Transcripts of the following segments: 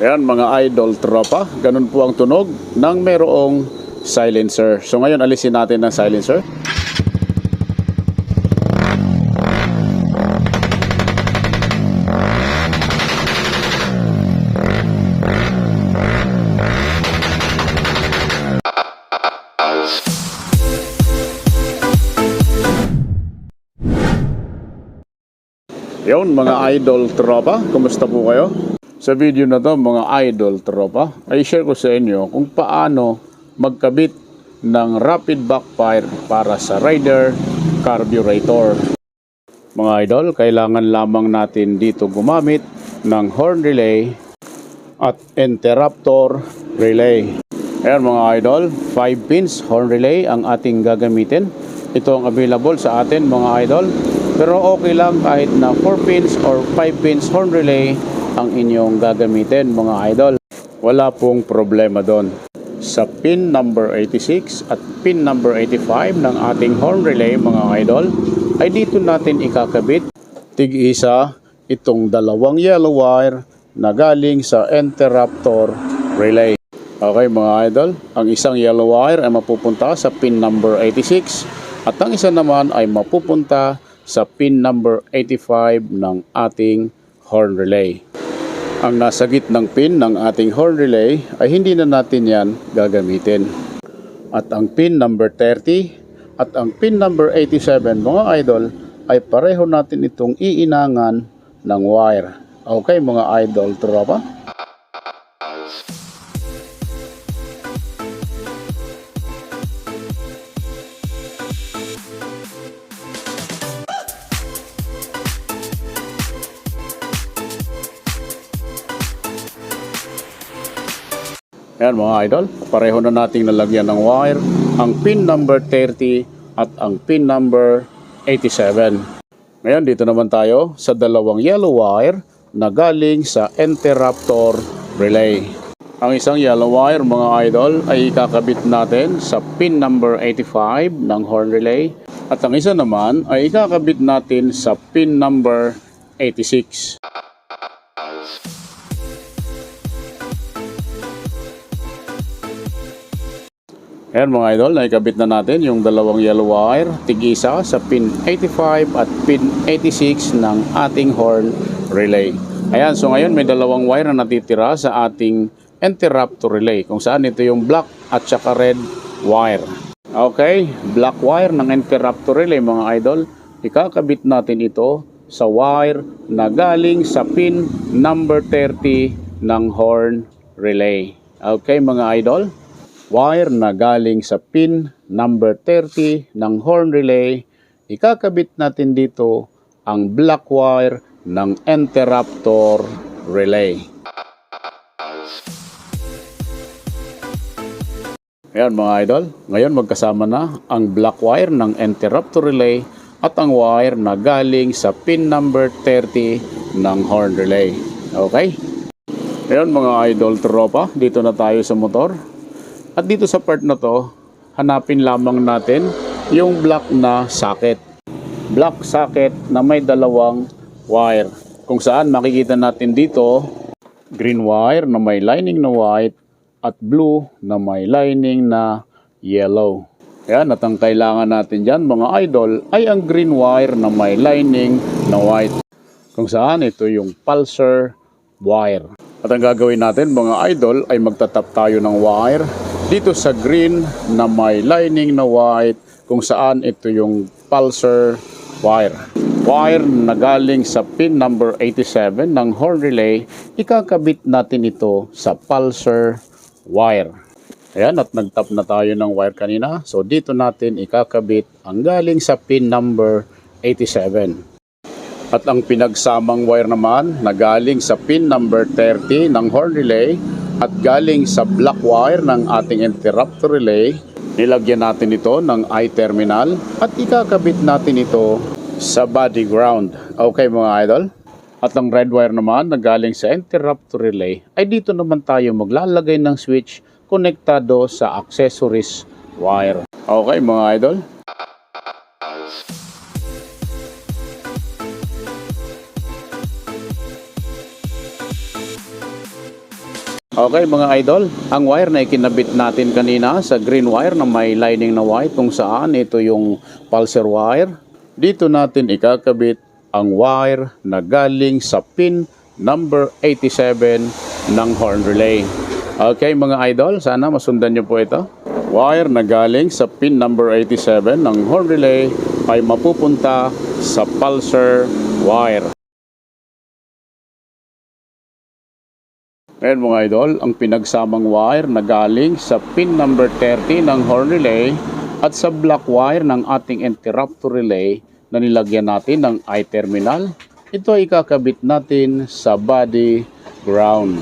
Ayan mga idol tropa, ganun po ang tunog ng merong silencer. So ngayon alisin natin ng silencer. Yun mga idol tropa, kumusta po kayo? Sa video na to mga idol tropa, ay share ko sa inyo kung paano magkabit ng rapid backfire para sa Raider carburetor. Mga idol, kailangan lamang natin dito gumamit ng horn relay at interruptor relay. Ayan mga idol, 5 pins horn relay ang ating gagamitin. Ito ang available sa atin mga idol. Pero okay lang kahit na 4 pins or 5 pins horn relay ang inyong gagamitin mga idol. Wala pong problema doon. Sa pin number 86 at pin number 85 ng ating horn relay mga idol, ay dito natin ikakabit tig-isa itong dalawang yellow wire na galing sa interruptor relay. Okay mga idol, ang isang yellow wire ay mapupunta sa pin number 86 at ang isa naman ay mapupunta sa pin number 85 ng ating horn relay. Ang nasa gitnang pin ng ating horn relay ay hindi na natin yan gagamitin. At ang pin number 30 at ang pin number 87 mga idol ay pareho natin itong iinangan ng wire. Okay mga idol tropa? Ayan mga idol, pareho na nating nalagyan ng wire ang pin number 30 at ang pin number 87. Ngayon dito naman tayo sa dalawang yellow wire na galing sa interruptor relay. Ang isang yellow wire mga idol ay ikakabit natin sa pin number 85 ng horn relay at ang isa naman ay ikakabit natin sa pin number 86. Ayan mga idol, naikabit na natin yung dalawang yellow wire, tig-isa sa pin 85 at pin 86 ng ating horn relay. Ayan, so ngayon may dalawang wire na natitira sa ating interruptor relay, kung saan ito yung black at saka red wire. Okay, black wire ng interruptor relay mga idol, ikakabit natin ito sa wire na galing sa pin number 30 ng horn relay. Okay mga idol, wire na galing sa pin number 30 ng horn relay, ikakabit natin dito ang black wire ng interruptor relay. Ayan mga idol, ngayon magkasama na ang black wire ng interruptor relay at ang wire na galing sa pin number 30 ng horn relay. Okay? Ayan mga idol tropa, dito na tayo sa motor. At dito sa part na to, hanapin lamang natin yung black na socket. Black socket na may dalawang wire. Kung saan makikita natin dito, green wire na may lining na white at blue na may lining na yellow. Ayan, at ang kailangan natin dyan mga idol ay ang green wire na may lining na white. Kung saan ito yung pulsar wire. At ang gagawin natin mga idol ay magtatap tayo ng wire dito sa green na may lining na white, kung saan ito yung pulsar wire. Wire na galing sa pin number 87 ng horn relay, ikakabit natin ito sa pulsar wire. Ayan, at nagtap na tayo ng wire kanina. So dito natin ikakabit ang galing sa pin number 87. At ang pinagsamang wire naman na galing sa pin number 30 ng horn relay at galing sa black wire ng ating interruptor relay, nilagyan natin ito ng I-terminal at ikakabit natin ito sa body ground. Okay mga idol? At ang red wire naman na galing sa interruptor relay ay dito naman tayo maglalagay ng switch konektado sa accessories wire. Okay mga idol? Okay mga idol, ang wire na ikinabit natin kanina sa green wire na may lining na white kung saan ito yung pulsar wire. Dito natin ikakabit ang wire na galing sa pin number 87 ng horn relay. Okay mga idol, sana masundan nyo po ito. Wire na galing sa pin number 87 ng horn relay ay mapupunta sa pulsar wire. Ngayon mga idol, ang pinagsamang wire na galing sa pin number 30 ng horn relay at sa black wire ng ating interrupter relay na nilagyan natin ng I-terminal, ito ay ikakabit natin sa body ground.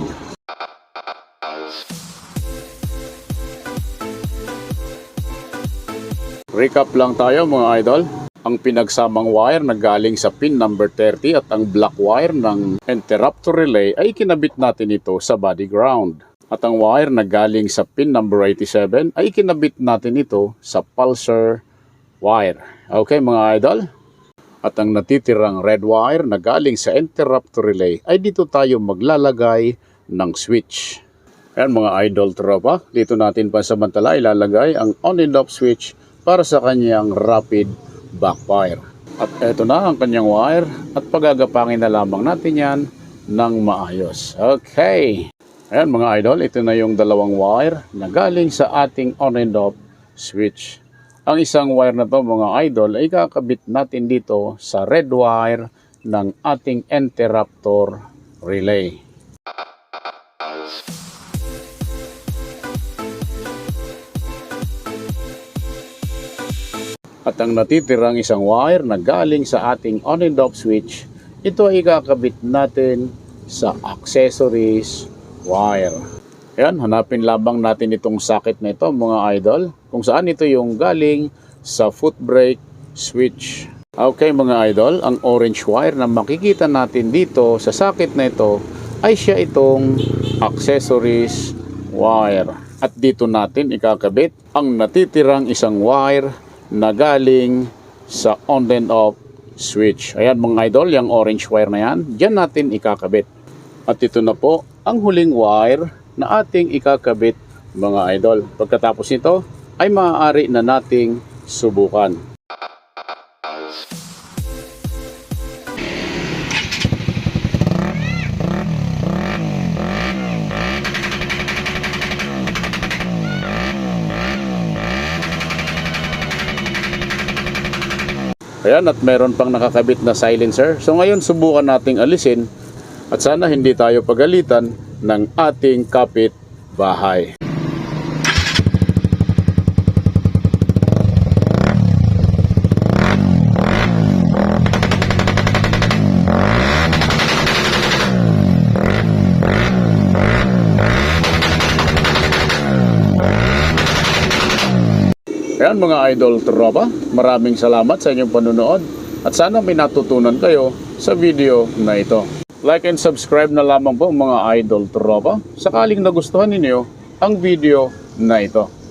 Recap lang tayo mga idol. Ang pinagsamang wire na galing sa pin number 30 at ang black wire ng interrupter relay ay kinabit natin ito sa body ground. At ang wire na galing sa pin number 87 ay kinabit natin ito sa pulsar wire. Okay mga idol? At ang natitirang red wire na galing sa interrupter relay ay dito tayo maglalagay ng switch. Ayan mga idol tropa, dito natin pansamantala ilalagay ang on and off switch para sa kanyang rapid backfire. At eto na ang kanyang wire at pagagapangin na lamang natin yan ng maayos. Okay. Ayan mga idol, ito na yung dalawang wire na galing sa ating on and off switch. Ang isang wire na to mga idol ay kakabit natin dito sa red wire ng ating interrupter relay. At ang natitirang isang wire na galing sa ating on and off switch, ito ay ikakabit natin sa accessories wire. Ayan, hanapin lamang natin itong socket na ito mga idol, kung saan ito yung galing sa foot brake switch. Okay mga idol, ang orange wire na makikita natin dito sa socket na ito ay siya itong accessories wire. At dito natin ikakabit ang natitirang isang wire na galing sa on and off switch. Ayan mga idol, yung orange wire na yan, dyan natin ikakabit. At ito na po ang huling wire na ating ikakabit mga idol. Pagkatapos nito ay maaari na nating subukan. Ayan, at meron pang nakakabit na silencer. So ngayon subukan nating alisin at sana hindi tayo pagalitan ng ating kapit bahay. Ayan mga idol tropa, maraming salamat sa inyong panunood at sana may natutunan kayo sa video na ito. Like and subscribe na lamang po mga idol tropa sakaling nagustuhan ninyo ang video na ito.